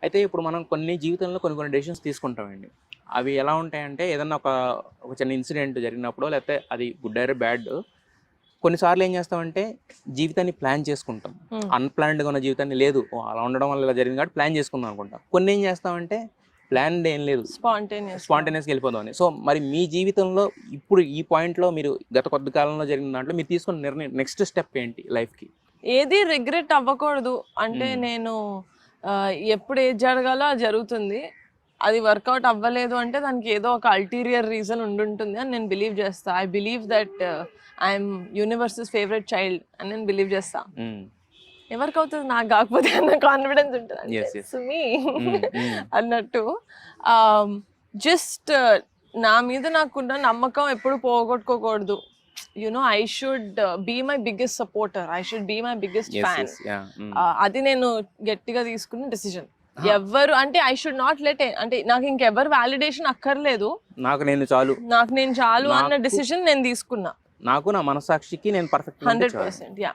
అయితే ఇప్పుడు మనం జీవితంలో కొన్ని డెసిషన్స్ తీసుకుంటామండి. అవి ఎలా ఉంటాయంటే ఏదన్నా ఒక చిన్న ఇన్సిడెంట్ జరిగినప్పుడో లేకపోతే అది గుడ్ ఆర్ బ్యాడ్ కొన్నిసార్లు ఏం చేస్తామంటే జీవితాన్ని ప్లాన్ చేసుకుంటాం. అన్‌ప్లాన్డ్‌గా ఉన్న జీవితాన్ని లేదు అలా ఉండడం వల్ల ఇలా జరిగింది కాబట్టి ప్లాన్ చేసుకుందాం అనుకుంటాం. కొన్ని ఏం చేస్తామంటే ప్లాన్డ్ ఏం లేదు, స్పాంటేనియస్‌గా వెళ్ళిపోదామని. సో మరి మీ జీవితంలో ఇప్పుడు ఈ పాయింట్‌లో మీరు గత కొద్ది కాలంలో జరిగిన దాంట్లో మీరు తీసుకున్న నిర్ణయం నెక్స్ట్ స్టెప్ ఏంటి లైఫ్‌కి? ఏది రిగ్రెట్ అవ్వకూడదు అంటే నేను ఎప్పుడు ఏది జరగాలో అది జరుగుతుంది. అది వర్కౌట్ అవ్వలేదు అంటే దానికి ఏదో ఒక అల్టీరియర్ రీజన్ ఉండుంటుంది అని నేను బిలీవ్ చేస్తా. I believe that I'm universes favourite child అని నేను బిలీవ్ చేస్తా. ఎవరికి అవుతుంది నాకు కాకపోతే అన్న కాన్ఫిడెన్స్ ఉంటుంది సుమి అన్నట్టు. జస్ట్ నా మీద నాకున్న నమ్మకం ఎప్పుడు పోగొట్టుకోకూడదు. I should be my biggest supporter. I should be my biggest fan. అది నేను గట్టిగా తీసుకున్న డెసిషన్. ఎవరు అంటే ఐ షుడ్ నాట్ లెట్ అంటే నాకు ఇంకెవరు వాలిడేషన్ అక్కర్లేదు, నాకు నేను చాలు అన్న డెసిషన్ నేను తీసుకున్నా. నాకు నా మనసాక్షికి నేను పర్ఫెక్ట్ 100%.